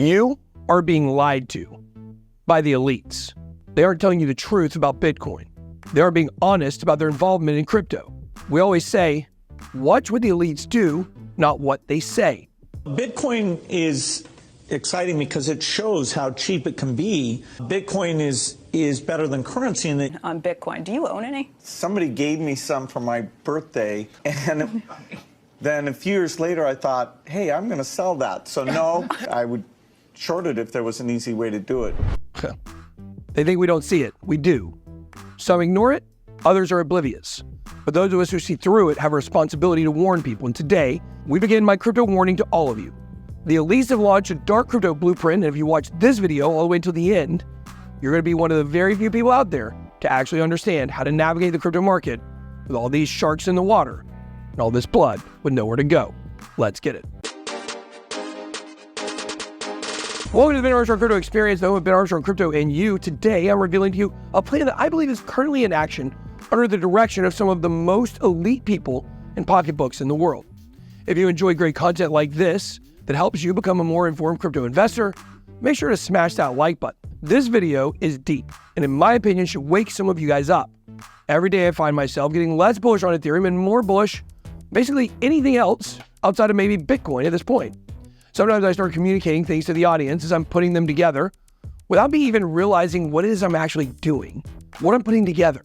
You are being lied to by the elites. They aren't telling you the truth about Bitcoin. They aren't being honest about their involvement in crypto. We always say, watch what the elites do, not what they say. Bitcoin is exciting because it shows how cheap it can be. Bitcoin is better than currency. On Bitcoin, do you own any? Somebody gave me some for my birthday, and then a few years later I thought, hey, I'm going to sell that. So no, I would short it if there was an easy way to do it. They think we don't see it. We do. Some ignore it, others are oblivious. But those of us who see through it have a responsibility to warn people. And today, we begin my crypto warning to all of you. The elites have launched a dark crypto blueprint, and if you watch this video all the way until the end, you're going to be one of the very few people out there to actually understand how to navigate the crypto market with all these sharks in the water and all this blood with nowhere to go. Let's get it. Welcome to the Ben Armstrong Crypto Experience. I'm Ben Armstrong Crypto, and today I'm revealing to you a plan that I believe is currently in action under the direction of some of the most elite people and pocketbooks in the world. If you enjoy great content like this that helps you become a more informed crypto investor, make sure to smash that like button. This video is deep, and in my opinion, should wake some of you guys up. Every day I find myself getting less bullish on Ethereum and more bullish basically anything else outside of maybe Bitcoin at this point. Sometimes I start communicating things to the audience as I'm putting them together without me even realizing what it is I'm actually doing, what I'm putting together.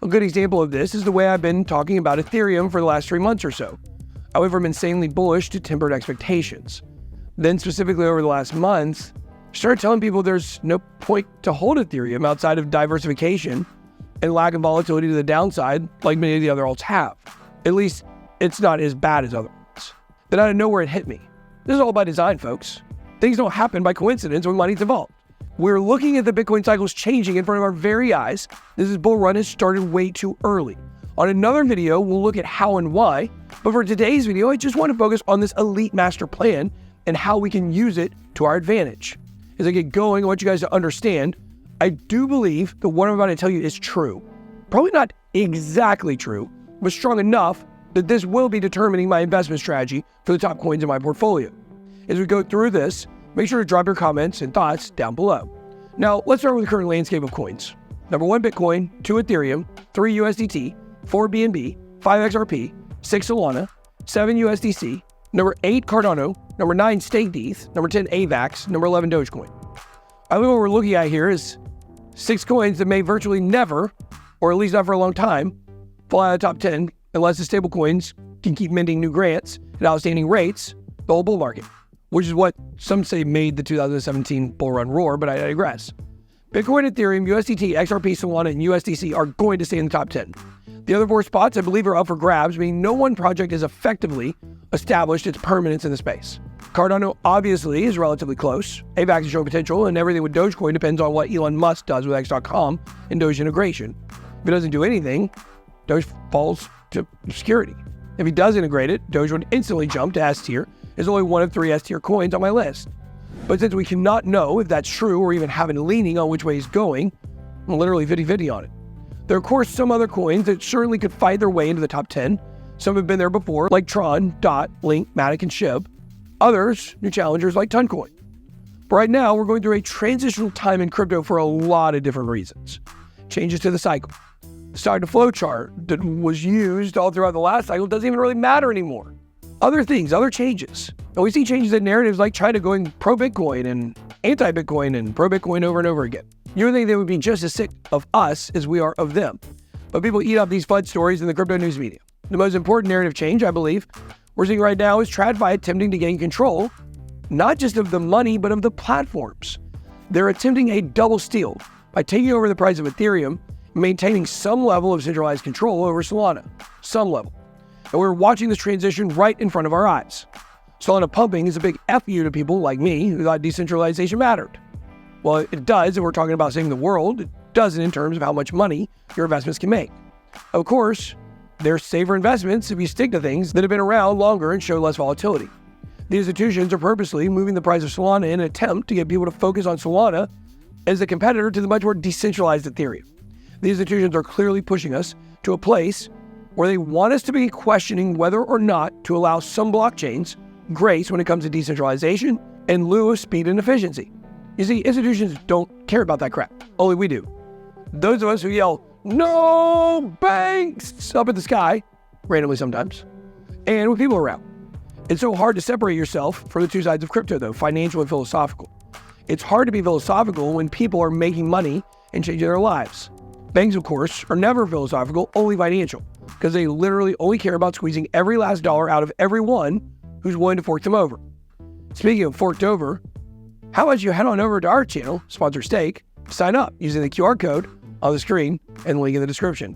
A good example of this is the way I've been talking about Ethereum for the last 3 months or so. I went from insanely bullish to tempered expectations. Then specifically over the last month, I started telling people there's no point to hold Ethereum outside of diversification and lack of volatility to the downside like many of the other alts have. At least it's not as bad as other ones. Then out of nowhere it hit me. This is all by design, folks. Things don't happen by coincidence when money's involved. We're looking at the Bitcoin cycles changing in front of our very eyes. This bull run has started way too early. On another video, we'll look at how and why, but for today's video, I just want to focus on this elite master plan and how we can use it to our advantage. As I get going, I want you guys to understand, I do believe that what I'm about to tell you is true. Probably not exactly true, but strong enough that this will be determining my investment strategy for the top coins in my portfolio. As we go through this, make sure to drop your comments and thoughts down below. Now, let's start with the current landscape of coins. Number 1 Bitcoin, 2 Ethereum, 3 USDT, 4 BNB, 5 XRP, 6 Solana, 7 USDC, number 8 Cardano, number 9 Staked ETH, number 10 AVAX, number 11 Dogecoin. I think what we're looking at here is 6 coins that may virtually never, or at least not for a long time, fall out of the top 10 unless the stable coins can keep minting new grants at outstanding rates the whole bull market, which is what some say made the 2017 bull run roar, but I digress. Bitcoin, Ethereum, USDT, XRP, Solana, and USDC are going to stay in the top 10. The other 4 spots, I believe, are up for grabs, meaning no one project has effectively established its permanence in the space. Cardano obviously is relatively close. AVAX is showing potential, and everything with Dogecoin depends on what Elon Musk does with X.com and Doge integration. If it doesn't do anything, Doge falls to obscurity. If he does integrate it, Doge would instantly jump to S tier. There's only 1 of 3 S tier coins on my list. But since we cannot know if that's true or even have a leaning on which way he's going, I'm literally 50-50 on it. There are of course some other coins that certainly could fight their way into the top 10. Some have been there before, like Tron, Dot, Link, Matic, and SHIB. Others, new challengers like Toncoin. But right now, we're going through a transitional time in crypto for a lot of different reasons. Changes to the cycle. The stock to flow chart that was used all throughout the last cycle doesn't even really matter anymore. Other things, other changes. And we see changes in narratives like China going pro-Bitcoin and anti-Bitcoin and pro-Bitcoin over and over again. You would think they would be just as sick of us as we are of them. But people eat up these FUD stories in the crypto news media. The most important narrative change, I believe, we're seeing right now is TradFi attempting to gain control, not just of the money, but of the platforms. They're attempting a double steal by taking over the price of Ethereum and maintaining some level of centralized control over Solana. Some level. And we're watching this transition right in front of our eyes. Solana pumping is a big FU to people like me who thought decentralization mattered. Well, it does if we're talking about saving the world. It doesn't in terms of how much money your investments can make. Of course, they're safer investments if you stick to things that have been around longer and show less volatility. The institutions are purposely moving the price of Solana in an attempt to get people to focus on Solana as a competitor to the much more decentralized Ethereum. The institutions are clearly pushing us to a place where they want us to be questioning whether or not to allow some blockchains grace when it comes to decentralization in lieu of speed and efficiency. You see, institutions don't care about that crap. Only we do. Those of us who yell, "No banks!" up at the sky, randomly sometimes, and with people around. It's so hard to separate yourself from the two sides of crypto, though, financial and philosophical. It's hard to be philosophical when people are making money and changing their lives. Banks, of course, are never philosophical, only financial, because they literally only care about squeezing every last dollar out of everyone who's willing to fork them over. Speaking of forked over, how about you head on over to our channel, Sponsor Stake, sign up using the QR code on the screen and link in the description.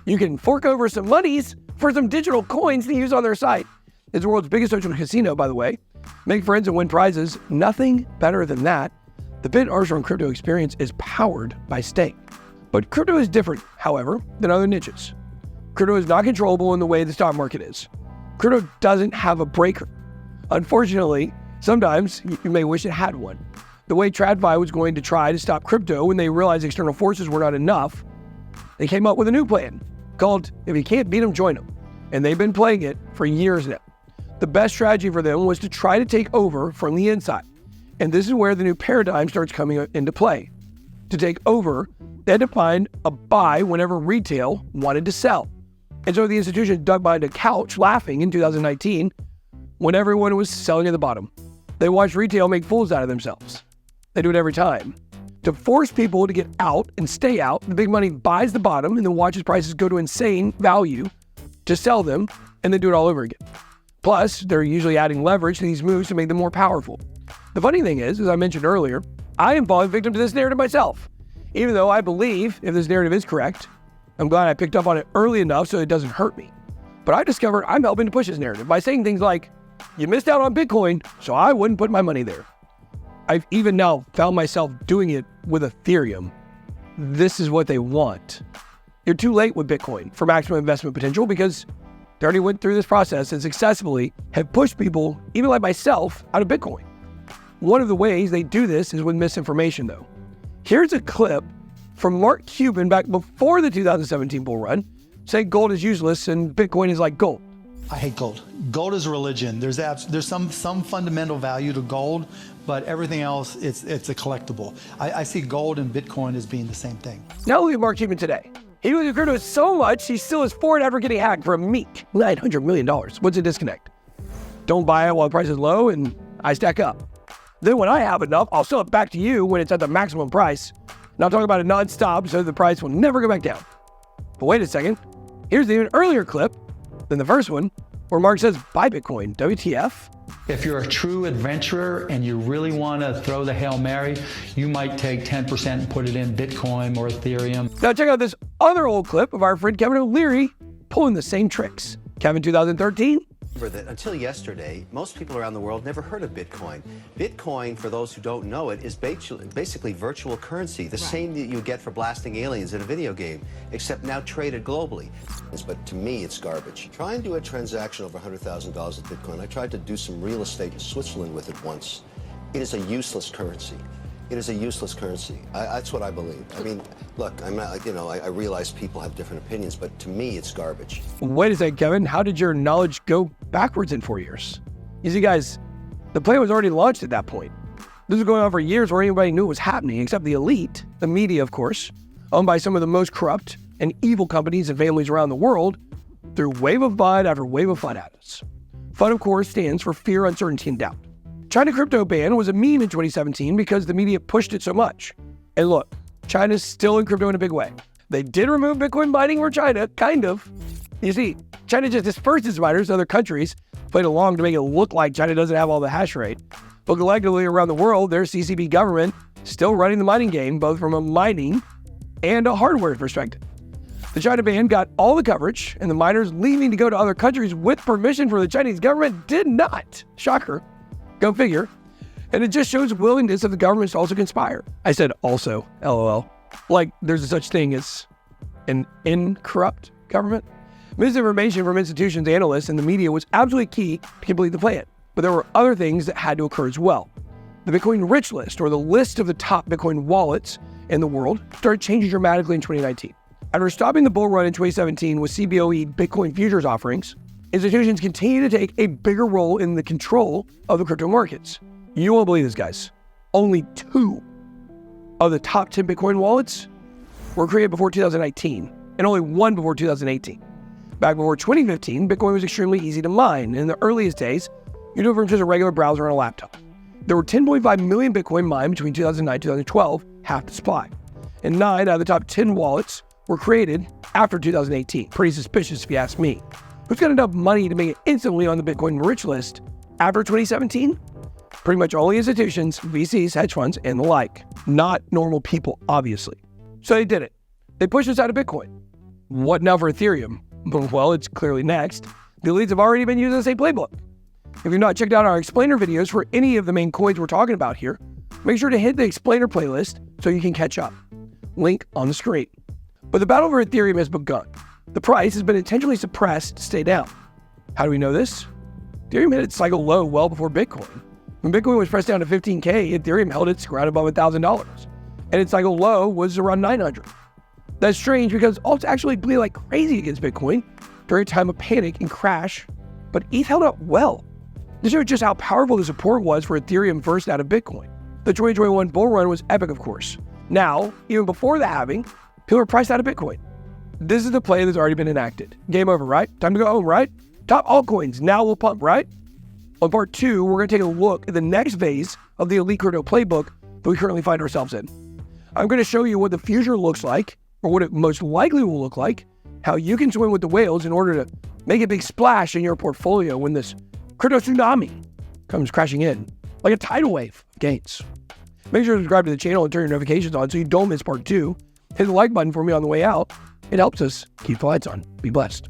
You can fork over some monies for some digital coins to use on their site. It's the world's biggest social casino, by the way. Make friends and win prizes. Nothing better than that. The BitArmstrong crypto experience is powered by Stake. But crypto is different, however, than other niches. Crypto is not controllable in the way the stock market is. Crypto doesn't have a breaker. Unfortunately, sometimes you may wish it had one. The way TradFi was going to try to stop crypto when they realized external forces were not enough, they came up with a new plan called, if you can't beat them, join them. And they've been playing it for years now. The best strategy for them was to try to take over from the inside. And this is where the new paradigm starts coming into play. To take over, they had to find a buy whenever retail wanted to sell. And so the institution dug behind a couch laughing in 2019 when everyone was selling at the bottom. They watched retail make fools out of themselves. They do it every time. To force people to get out and stay out, the big money buys the bottom and then watches prices go to insane value to sell them and then do it all over again. Plus, they're usually adding leverage to these moves to make them more powerful. The funny thing is, as I mentioned earlier, I am falling victim to this narrative myself. Even though I believe if this narrative is correct, I'm glad I picked up on it early enough so it doesn't hurt me. But I discovered I'm helping to push this narrative by saying things like, you missed out on Bitcoin, so I wouldn't put my money there. I've even now found myself doing it with Ethereum. This is what they want. You're too late with Bitcoin for maximum investment potential because they already went through this process and successfully have pushed people, even like myself, out of Bitcoin. One of the ways they do this is with misinformation, though. Here's a clip from Mark Cuban back before the 2017 bull run, saying gold is useless and Bitcoin is like gold. I hate gold. Gold is a religion. There's some fundamental value to gold, but everything else, it's a collectible. I see gold and Bitcoin as being the same thing. Now look at Mark Cuban today. He was crypto so much, he still is forward after getting hacked for a meek $900 million. What's the disconnect? Don't buy it while the price is low and I stack up. Then when I have enough, I'll sell it back to you when it's at the maximum price. And I'll talk about it nonstop so the price will never go back down. But wait a second. Here's the even earlier clip than the first one where Mark says, buy Bitcoin, WTF? If you're a true adventurer and you really want to throw the Hail Mary, you might take 10% and put it in Bitcoin or Ethereum. Now check out this other old clip of our friend Kevin O'Leary pulling the same tricks. Kevin 2013. That until yesterday, most people around the world never heard of Bitcoin. Bitcoin, for those who don't know it, is basically virtual currency, the same that you get for blasting aliens in a video game, except now traded globally. But to me, it's garbage. Try and do a transaction over $100,000 with Bitcoin. I tried to do some real estate in Switzerland with it once. It is a useless currency. It is a useless currency. That's what I believe. I mean, look, I'm not, I realize people have different opinions, but to me, it's garbage. Wait a second, Kevin. How did your knowledge go backwards in 4 years? You see, guys, the plan was already launched at that point. This was going on for years where anybody knew it was happening, except the elite, the media, of course, owned by some of the most corrupt and evil companies and families around the world, threw wave of FUD after wave of FUD at us. FUD, of course, stands for fear, uncertainty, and doubt. China crypto ban was a meme in 2017 because the media pushed it so much. And look, China's still in crypto in a big way. They did remove Bitcoin mining for China, kind of. You see, China just dispersed its miners to other countries, played along to make it look like China doesn't have all the hash rate. But collectively around the world, there's CCP government still running the mining game, both from a mining and a hardware perspective. The China ban got all the coverage, and the miners leaving to go to other countries with permission from the Chinese government did not. Shocker. Go figure. And it just shows willingness of the governments to also conspire. I said also, LOL. Like there's a such thing as an incorrupt government. Misinformation from institutions, analysts, and the media was absolutely key to complete the plan. But there were other things that had to occur as well. The Bitcoin rich list, or the list of the top Bitcoin wallets in the world, started changing dramatically in 2019. After stopping the bull run in 2017 with CBOE Bitcoin futures offerings, institutions continue to take a bigger role in the control of the crypto markets. You won't believe this, guys. Only 2 of the top 10 Bitcoin wallets were created before 2019, and only 1 before 2018. Back before 2015, Bitcoin was extremely easy to mine. In the earliest days, you do it from just a regular browser on a laptop. There were 10.5 million Bitcoin mined between 2009 and 2012, half the supply. And 9 out of the top 10 wallets were created after 2018. Pretty suspicious if you ask me. Who's got enough money to make it instantly on the Bitcoin rich list after 2017? Pretty much all the institutions, VCs, hedge funds, and the like. Not normal people, obviously. So they did it. They pushed us out of Bitcoin. What now for Ethereum? Well, it's clearly next. The elites have already been using the same playbook. If you've not checked out our explainer videos for any of the main coins we're talking about here, make sure to hit the explainer playlist so you can catch up. Link on the screen. But the battle for Ethereum has begun. The price has been intentionally suppressed to stay down. How do we know this? Ethereum hit its cycle low well before Bitcoin. When Bitcoin was pressed down to 15K, Ethereum held its ground above $1,000. And its cycle low was around 900. That's strange because alts actually bleed like crazy against Bitcoin during a time of panic and crash, but ETH held up well. This shows just how powerful the support was for Ethereum first out of Bitcoin. The 2021 bull run was epic, of course. Now, even before the halving, people are priced out of Bitcoin. This is the play that's already been enacted. Game over, right? Time to go home, right? Top altcoins, now we'll pump, right? On part 2, we're going to take a look at the next phase of the elite crypto playbook that we currently find ourselves in. I'm going to show you what the future looks like, or what it most likely will look like, how you can swim with the whales in order to make a big splash in your portfolio when this crypto tsunami comes crashing in, like a tidal wave of gains. Make sure to subscribe to the channel and turn your notifications on so you don't miss part 2. Hit the like button for me on the way out. It helps us keep the lights on. Be blessed.